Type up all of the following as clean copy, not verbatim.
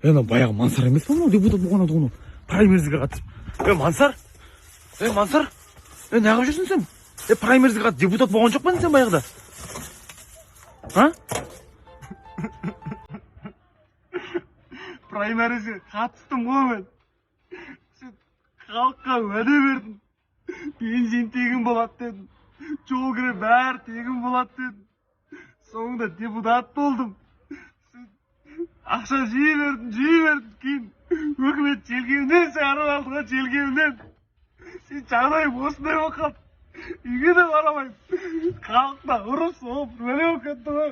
나 баяғы Мансар емес па мынау депутат болған еді праймеризге қатысып. Мансар? Мансар? Не қылып жүрсің сен? Праймеризге қатысып депутат болған жоқ па сен баяғыда? А? Праймеризге қатыстым ғой мен. Сен халыққа уәде бердің. Бензин тегін болады дедің. Жол кіре бәрі тегін болады дедің. Соңында депутат болдым. Ақша жиі бердің, кейін өкімет желкемнен шығарып алды ғой, желкемнен. Сен жағдайым осындай болып қалды. Үйге де барамайым. Халықта ұрып соғып, бөле болып кетті ғой.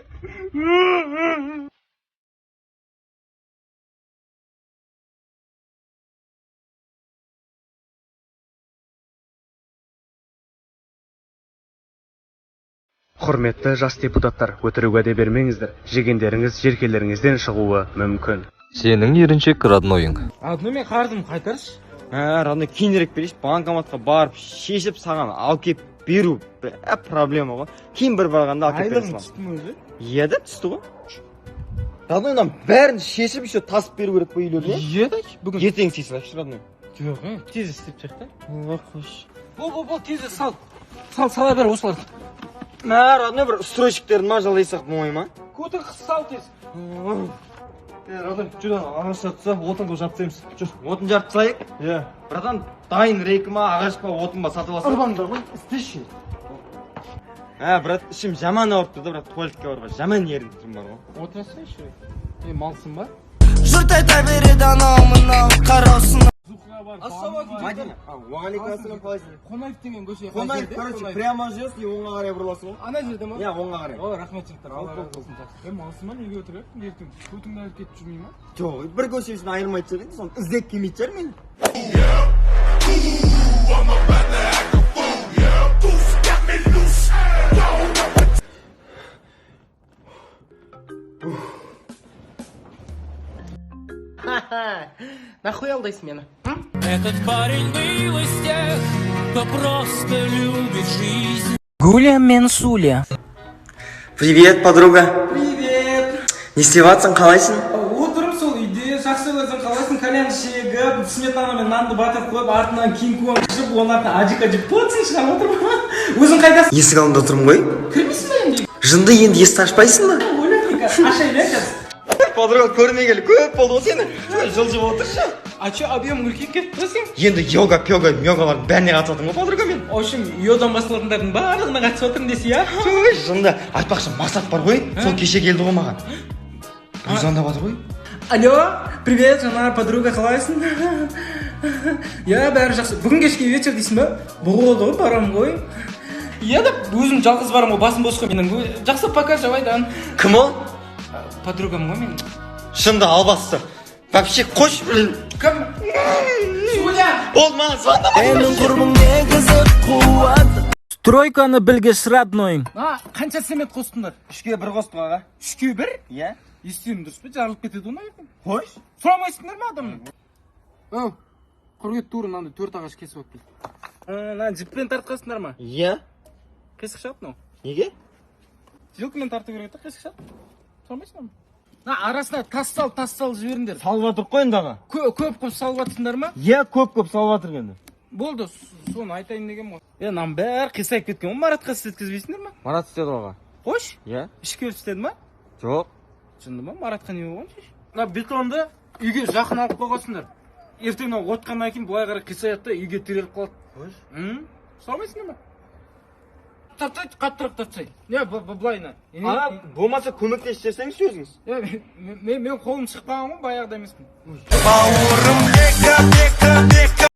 Құрметті жас депутаттар, өтірік уәде бермеңіздер. Жегендеріңіз жеркелеріңізден шығуы мүмкін. Сенің еріншек роднойың. Родной мен қарызым қайтаршы. Родной кейінірек берейші, банкоматқа барып шешіп саған алып кеп беру проблема ғой. Кейін бір барғанда алып кеп бересің. Айлығың түсті ме өзі? Еді, түсті ғой. Роднойдан бәрін шешіп еще тасып беру керек қой үйлеріне. Еді, бүгін. Ертең істейсің, родной. Жоқ, тез істеп шақ та. Қош. Бол, тез сал. Сала бер осыларды. Родной бір стройщиктерін мажалайсақ болмай ма? Көтің сал тез. Родной, жүр ағаш жатса, отынды жапсаймыз. Жүр. Отын жарып тастайық? Братан, дайын рейкі ма, ағаш па, отын ба сатып алсақ? Ұрбаңдар ғой, істеші. Брат, ішім жаман ауырыпты да, брат, туалетке баруға. Жаман еріндірім бар ғой. Отырасайшы. Малсың ба? Жұрт айта береді анау мынау қараусың. Мадина, уағалейкум ассалам, қалайсың? Қонаев деген көше. Қонаев, короче, прямо жүресің, оңға қарай бұрыласың ғой. Ана жерде ма? Оңға қарай. Ой, рахмет жігіттер. Алла разы болсын. Малсың ба, неге отырып? Ертең көтіңді алып кетіп жүрмей ма? Жоқ, бір көшесін айырмайды жүрген, соны іздеп келмейді жер мен. Нахуй алдайсың мені? Этот парень был из тех, кто просто любит жизнь. Гуля Менсуля. Привет, подруга. Привет. Не істеватсың, қалайсың? Отырып сол үйде, жақсы өзің қалайсың, кальян шегіп, сметанамен нанды батырып қойып, артынан кинг-конг жіп, оның артынан ажика жіп, поцин шығарып отырып. Өзің қайдасың? Есік алдында тұрмын ғой. Кірмейсің ба енді? Жынды енді есікті ашпайсың ба? Ойланика, ашайын қазір. Подруга, көрмей келі, көп болды ғой сені. Жылжып отыршы. А че, объем үлкейіп кетті ба сен? Енді йога, пьога, мёгалардың бәріне қатысатын ғой, подруга мен. В общем, йодан басталатындардың барлығына қатысып отырмын десе, я? Жынды, айтпақшы мақсат бар ғой, сол кеше келді ғой маған. Бұл звондап жатыр ғой. Алло, привет, жана подруга, қалайсың? Я, бәрі жақсы. Бүгін кешке вечер дейсің ба? Болды ғой, барам ғой. Я да өзім жалғыз барам ғой, басым бос қой менің. Жақсы, пока, жабайдан. Кім ол? Подругам ғой мен. Шынды албасты. Вообще қош, блин. Кім? Суля! Ол маған звондап Менің құрбың негізі қуат. Стройканы білгіш роднойың. Қанша цемент қостыңдар? 3-ке 1 қостым аға. 3-ке 1? Иә. Естуім дұрыс па? Жарылып кетеді оны ертең. Қош. Сұрамайсыңдар ма адамның? Оу, құргет туыр мынаны 4 ағаш кесіп алып кел. Жіппен тартқансыңдар ма? Иә. Қисық шығады мынау. Неге? Жылқымен тарту керек та, қисық шығады. Сұрамайсыңдар ма? Арасына тас сал жіберіңдер. Салып жатыр қой енді аға. Көп салып жатсыңдар ма? Иә, көп салып жатыр енді. Болды, соны айтайын деген ғой. Мынаның бәрі қисайып кеткен ғой, Маратқа сіз еткізбейсіңдер ма? Марат істеді аға. Қош? Иә. Ішке істеді ма? Жоқ. Шынды ма? Маратқа не болған шеш? Бетонды үйге жақын алып қойғансыңдар. Ертең отқаннан кейін былай қарай қисаяды да үйге тіреліп қалады. Қош? Сұрамайсыңдар ма? Тапсай, қаттырақ тапсай. Былайына. Болмаса көмектесіп жіберсеңіз өзіңіз. Мен қолым шықпаған ғой, баяғыда емеспін. Бауырым бека